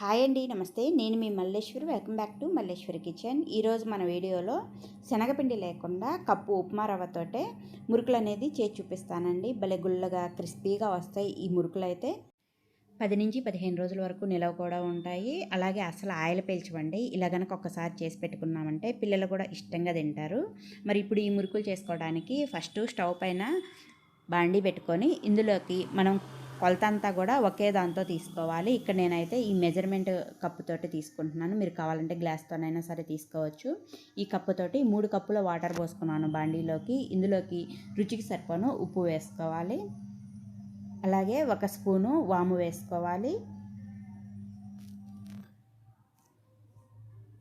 Hi అండి, నమస్తే. నేను మీ Malleswari. Welcome back to Malleswari kitchen. ఈరోజు మన వీడియోలో శనగపిండి లేకుండా కప్పు ఉప్మా రవ్వతోటే మురుకులు అనేది చేసి చూపిస్తానండి. భలే గుల్లగా క్రిస్పీగా వస్తాయి ఈ మురుకులు అయితే. 10 నుంచి 15 రోజుల వరకు నిలవ కూడా ఉంటాయి. అలాగే అసలు ఆయిల్ పీల్చవండి. ఇలా గనక ఒక్కసారి చేసి పెట్టుకున్నామంటే పిల్లలు కూడా ఇష్టంగా తింటారు. మరి ఇప్పుడు ఈ మురుకులు చేసుకోవడానికి ఫస్ట్ స్టవ్ పైన బాండీ పెట్టుకొని ఇందులోకి మనం కొలత అంతా కూడా ఒకే దాంతో తీసుకోవాలి. ఇక్కడ నేనైతే ఈ మెజర్మెంట్ కప్పుతోటి తీసుకుంటున్నాను. మీరు కావాలంటే గ్లాస్తోనైనా సరే తీసుకోవచ్చు. ఈ కప్పుతోటి 3 కప్పుల వాటర్ పోసుకున్నాను బాండీలోకి. ఇందులోకి రుచికి సరిపోను ఉప్పు వేసుకోవాలి. అలాగే 1 స్పూను వాము వేసుకోవాలి.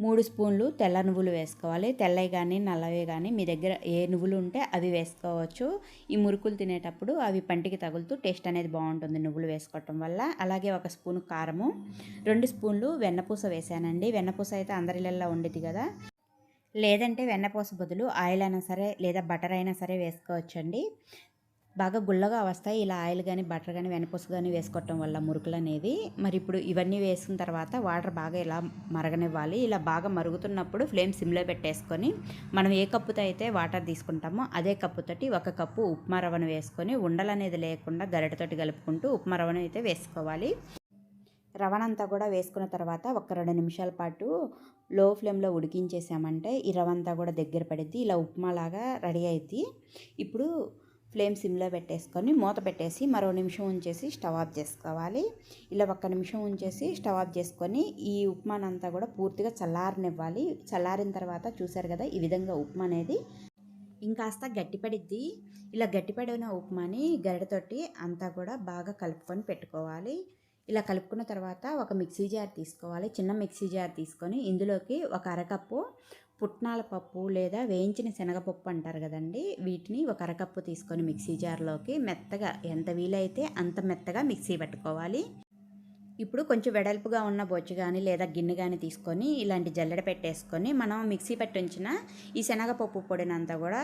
3 స్పూన్లు తెల్ల నువ్వులు వేసుకోవాలి. తెల్లవి కానీ నల్లవి కానీ మీ దగ్గర ఏ నువ్వులు ఉంటే అవి వేసుకోవచ్చు. ఈ మురుకులు తినేటప్పుడు అవి పంటికి తగులుతూ టేస్ట్ అనేది బాగుంటుంది నువ్వులు వేసుకోవటం వల్ల. అలాగే 1 స్పూను కారము, 2 స్పూన్లు వెన్నపూస వేసానండి. వెన్నపూస అయితే అందరిళ్ళల్లో ఉండేది కదా, లేదంటే వెన్నపూస బదులు ఆయిల్ అయినా సరే లేదా బటర్ అయినా సరే వేసుకోవచ్చండి. బాగా గుల్లగా వస్తాయి ఇలా ఆయిల్ కానీ బటర్ కానీ వెనపూస కానీ వేసుకోవటం వల్ల మురుకులు అనేవి. మరి ఇప్పుడు ఇవన్నీ వేసుకున్న తర్వాత వాటర్ బాగా ఇలా మరగనివ్వాలి. ఇలా బాగా మరుగుతున్నప్పుడు ఫ్లేమ్ సిమ్లో పెట్టేసుకొని మనం ఏ కప్పుతో అయితే వాటర్ తీసుకుంటామో అదే కప్పుతోటి 1 కప్పు ఉప్మా రవ్వను వేసుకొని ఉండలు అనేది లేకుండా గరిటతోటి కలుపుకుంటూ ఉప్మా రవ్వను అయితే వేసుకోవాలి. రవ్వనంతా కూడా వేసుకున్న తర్వాత ఒక 2 నిమిషాల పాటు లో ఫ్లేమ్లో ఉడికించేసామంటే ఈ రవ్వ అంతా కూడా దగ్గర పడిద్ది. ఇలా ఉప్మాలాగా రెడీ అయింది. ఇప్పుడు ఫ్లేమ్ సిమ్లో పెట్టేసుకొని మూత పెట్టేసి మరో నిమిషం ఉంచేసి స్టవ్ ఆఫ్ చేసుకోవాలి. ఇలా 1 నిమిషం ఉంచేసి స్టవ్ ఆఫ్ చేసుకొని ఈ ఉప్మానంతా కూడా పూర్తిగా చల్లారనివ్వాలి. చల్లారిన తర్వాత చూసారు కదా ఈ విధంగా ఉప్మా అనేది ఇంకాస్త గట్టిపడిద్ది. ఇలా గట్టిపడిన ఉప్మాని గరిటతోటి అంతా కూడా బాగా కలుపుకొని పెట్టుకోవాలి. ఇలా కలుపుకున్న తర్వాత ఒక మిక్సీ జార్ తీసుకోవాలి. చిన్న మిక్సీ జార్ తీసుకొని ఇందులోకి 1 అరకప్పు పుట్నాల పప్పు లేదా వేయించిన శనగపప్పు అంటారు కదండి, వీటిని 1 అరకప్పు తీసుకొని మిక్సీ జార్లోకి మెత్తగా ఎంత వీలైతే అంత మెత్తగా మిక్సీ పట్టుకోవాలి. ఇప్పుడు కొంచెం వెడల్పుగా ఉన్న బొచ్చు కానీ లేదా గిన్నె కానీ తీసుకొని ఇలాంటి జల్లెడ పెట్టేసుకొని మనం మిక్సీ పట్టి ఉంచిన ఈ శనగపప్పు పొడినంతా కూడా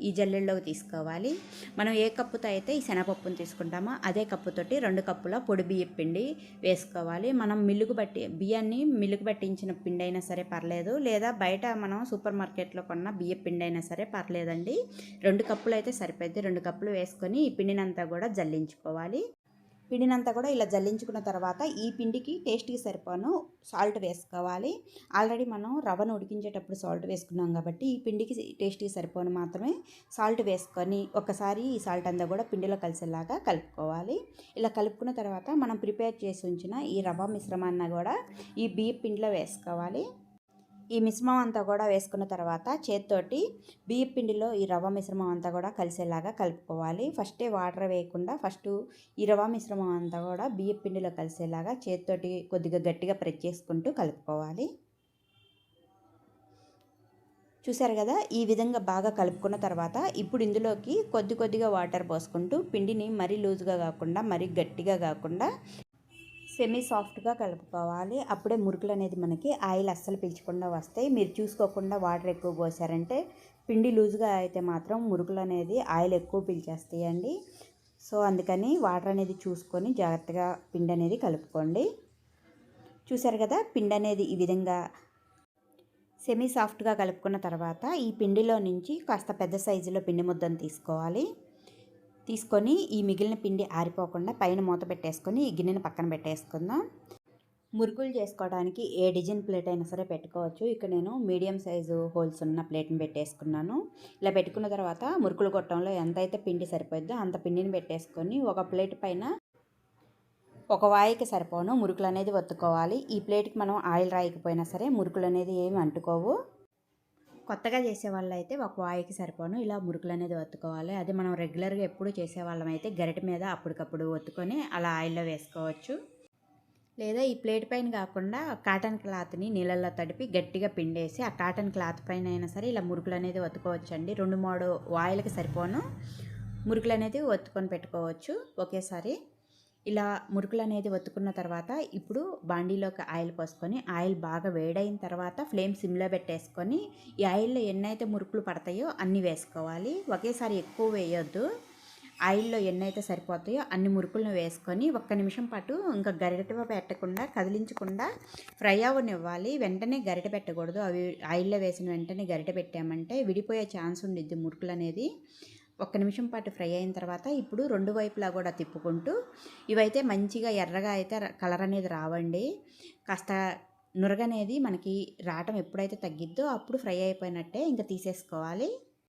ఈ జల్లెడలోకి తీసుకోవాలి. మనం ఏ కప్పుతో అయితే ఈ శనగపప్పును తీసుకుంటామో అదే కప్పుతోటి 2 కప్పుల పొడి బియ్యం పిండి వేసుకోవాలి. మనం బియ్యాన్ని మిల్లుకు పట్టించిన పిండి అయినా సరే పర్లేదు, లేదా బయట మనం సూపర్ మార్కెట్లో కొన్న బియ్యం పిండి అయినా సరే పర్లేదండి. 2 కప్పులు అయితే సరిపోద్ది. 2 కప్పులు వేసుకొని ఈ పిండినంతా కూడా జల్లించుకోవాలి. పిండినంతా కూడా ఇలా జల్లించుకున్న తర్వాత ఈ పిండికి టేస్ట్కి సరిపోను సాల్ట్ వేసుకోవాలి. ఆల్రెడీ మనం రవ్వను ఉడికించేటప్పుడు సాల్ట్ వేసుకున్నాం కాబట్టి ఈ పిండికి టేస్ట్కి సరిపోను మాత్రమే సాల్ట్ వేసుకొని ఒకసారి ఈ సాల్ట్ అంతా కూడా పిండిలో కలిసేలాగా కలుపుకోవాలి. ఇలా కలుపుకున్న తర్వాత మనం ప్రిపేర్ చేసి ఉంచిన ఈ రవ్వ మిశ్రమాన్ని కూడా ఈ బియ్యం పిండిలో వేసుకోవాలి. ఈ మిశ్రమం అంతా కూడా వేసుకున్న తర్వాత చేత్తోటి బియ్యం పిండిలో ఈ రవ్వ మిశ్రమం అంతా కూడా కలిసేలాగా కలుపుకోవాలి. ఫస్టే వాటర్ వేయకుండా ఈ రవ్వ మిశ్రమం అంతా కూడా బియ్యం పిండిలో కలిసేలాగా చేత్తోటి కొద్దిగా గట్టిగా ప్రెస్ చేసుకుంటూ కలుపుకోవాలి. చూసారు కదా, ఈ విధంగా బాగా కలుపుకున్న తర్వాత ఇప్పుడు ఇందులోకి కొద్దిగా వాటర్ పోసుకుంటూ పిండిని మరీ లూజ్గా కాకుండా మరీ గట్టిగా కాకుండా సెమీ సాఫ్ట్గా కలుపుకోవాలి. అప్పుడే మురుకులు అనేది మనకి ఆయిల్ అస్సలు పీల్చకుండా వస్తాయి. మీరు చూసుకోకుండా వాటర్ ఎక్కువ పోసారంటే పిండి లూజ్గా అయితే మాత్రం మురుకులు అనేది ఆయిల్ ఎక్కువ పీల్చేస్తాయండి. సో అందుకని వాటర్ అనేది చూసుకొని జాగ్రత్తగా పిండి అనేది కలుపుకోండి. చూసారు కదా, పిండి అనేది ఈ విధంగా సెమీ సాఫ్ట్గా కలుపుకున్న తర్వాత ఈ పిండిలో నుంచి కాస్త పెద్ద సైజులో పిండి ముద్దను తీసుకొని ఈ మిగిలిన పిండి ఆరిపోకుండా పైన మూత పెట్టేసుకొని ఈ గిన్నెని పక్కన పెట్టేసుకుందాం. మురుకులు చేసుకోవడానికి ఏ డిజైన్ ప్లేట్ అయినా సరే పెట్టుకోవచ్చు. ఇక్కడ నేను మీడియం సైజు హోల్స్ ఉన్న ప్లేట్ని పెట్టేసుకున్నాను. ఇలా పెట్టుకున్న తర్వాత మురుకులు గొట్టంలో ఎంతైతే పిండి సరిపోద్దో అంత పిండిని పెట్టేసుకొని ఒక ప్లేట్ పైన ఒక వాయికి సరిపోను మురుకులు అనేది ఒత్తుకోవాలి. ఈ ప్లేట్కి మనం ఆయిల్ రాయకపోయినా సరే మురుకులు అనేది ఏమి అంటుకోవు. కొత్తగా చేసేవాళ్ళు అయితే ఒక వాయికి సరిపోను ఇలా మురుకులు అనేది ఒత్తుకోవాలి. అది మనం రెగ్యులర్గా ఎప్పుడు చేసేవాళ్ళం అయితే గరిటె మీద అప్పటికప్పుడు ఒత్తుకొని అలా ఆయిల్లో వేసుకోవచ్చు. లేదా ఈ ప్లేట్ పైన కాకుండా కాటన్ క్లాత్ని నీళ్ళల్లో తడిపి గట్టిగా పిండేసి ఆ కాటన్ క్లాత్ పైన అయినా సరే ఇలా మురుకులు అనేది ఒత్తుకోవచ్చండి. 2-3 వాయిల్కి సరిపోను మురుకులు అనేది ఒత్తుకొని పెట్టుకోవచ్చు ఒకేసారి. ఇలా మురుకులు అనేది ఒత్తుకున్న తర్వాత ఇప్పుడు బాండీలోకి ఆయిల్ పోసుకొని ఆయిల్ బాగా వేడైన తర్వాత ఫ్లేమ్ సిమ్లో పెట్టేసుకొని ఈ ఆయిల్లో ఎన్నైతే మురుకులు పడతాయో అన్నీ వేసుకోవాలి. ఒకేసారి ఎక్కువ వేయొద్దు. ఆయిల్లో ఎన్నైతే సరిపోతాయో అన్ని మురుకులను వేసుకొని ఒక్క నిమిషం పాటు ఇంకా గరిటె పెట్టకుండా కదిలించకుండా ఫ్రై అవ్వనివ్వాలి. వెంటనే గరిటె పెట్టకూడదు. అవి ఆయిల్లో వేసిన వెంటనే గరిటె పెట్టామంటే విడిపోయే ఛాన్స్ ఉండిద్ది మురుకులు అనేది. ఒక్క నిమిషం పాటు ఫ్రై అయిన తర్వాత ఇప్పుడు రెండు వైపులా కూడా తిప్పుకుంటూ ఇవైతే మంచిగా ఎర్రగా అయితే కలర్ అనేది రావండి. కాస్త నురగనేది మనకి రావటం ఎప్పుడైతే తగ్గిద్దో అప్పుడు ఫ్రై అయిపోయినట్టే, ఇంకా తీసేసుకోవాలి.